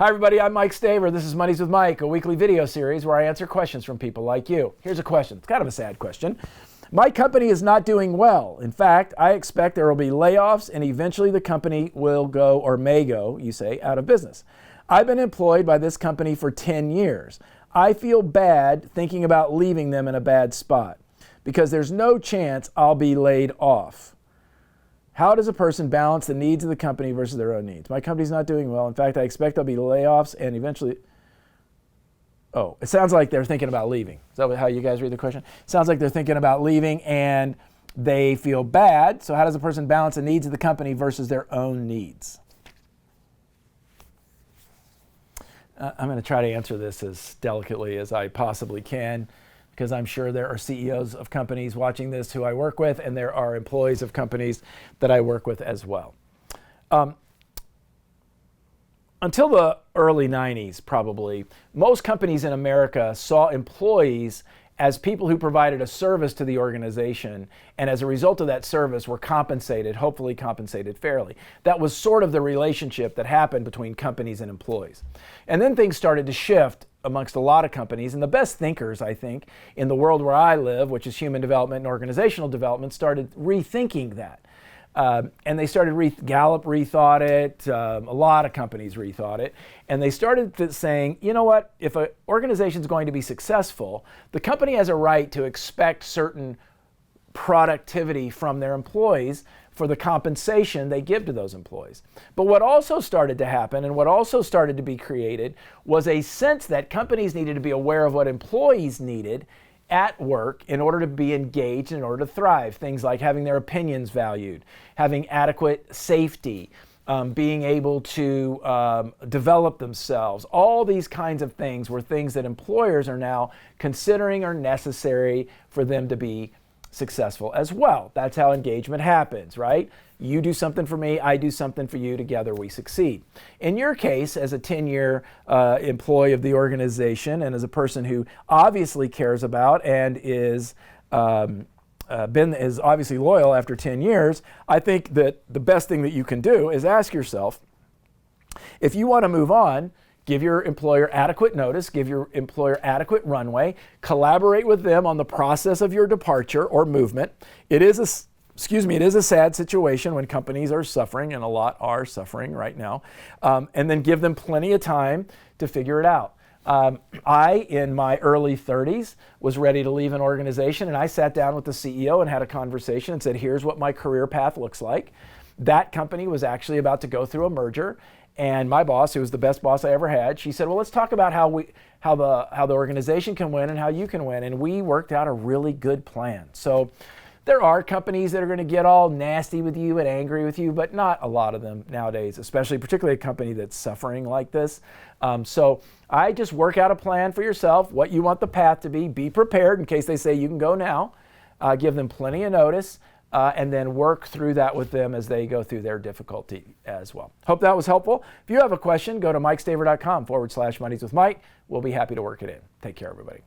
Hi everybody, I'm Mike Staver. This is Mondays with Mike, a weekly video series where I answer questions from people like you. Here's a question. It's kind of a sad question. My company is not doing well. In fact, I expect there will be layoffs and eventually the company will go, or may go, you say, out of business. I've been employed by this company for 10 years. I feel bad thinking about leaving them in a bad spot because there's no chance I'll be laid off. How does a person balance the needs of the company versus their own needs? My company's not doing well. In fact, I expect there'll be layoffs and eventually... Oh, it sounds like they're thinking about leaving. Is that how you guys read the question? It sounds like they're thinking about leaving and they feel bad. So how does a person balance the needs of the company versus their own needs? I'm going to try to answer this as delicately as I possibly can, because I'm sure there are CEOs of companies watching this who I work with, and there are employees of companies that I work with as well. Until the early 90s, probably, most companies in America saw employees as people who provided a service to the organization, and as a result of that service were compensated, hopefully compensated fairly. That was sort of the relationship that happened between companies and employees. And then things started to shift amongst a lot of companies, and the best thinkers, I think, in the world where I live, which is human development and organizational development, started rethinking that. And they started, Gallup rethought it, a lot of companies rethought it, and they started saying, you know what, if an organization is going to be successful, the company has a right to expect certain productivity from their employees for the compensation they give to those employees. But what also started to happen and what also started to be created was a sense that companies needed to be aware of what employees needed at work in order to be engaged, in order to thrive. Things like having their opinions valued, having adequate safety, being able to develop themselves. All these kinds of things were things that employers are now considering are necessary for them to be successful as well. That's how engagement happens, right? You do something for me, I do something for you, together we succeed. In your case, as a 10-year employee of the organization and as a person who obviously cares about and is obviously loyal after 10 years, I think that the best thing that you can do is ask yourself, if you want to move on, give your employer adequate notice, give your employer adequate runway, collaborate with them on the process of your departure or movement. It is a sad situation when companies are suffering, and a lot are suffering right now, and then give them plenty of time to figure it out. I, in my early 30s, was ready to leave an organization, and I sat down with the CEO and had a conversation and said, here's what my career path looks like. That company was actually about to go through a merger, and my boss, who was the best boss I ever had, she said, well, let's talk about how the organization can win and how you can win. And we worked out a really good plan. So there are companies that are going to get all nasty with you and angry with you, but not a lot of them nowadays, particularly a company that's suffering like this. So I just work out a plan for yourself, what you want the path to be. Be prepared in case they say you can go now. Give them plenty of notice. And then work through that with them as they go through their difficulty as well. Hope that was helpful. If you have a question, go to mikestaver.com/Mondays with Mike. We'll be happy to work it in. Take care, everybody.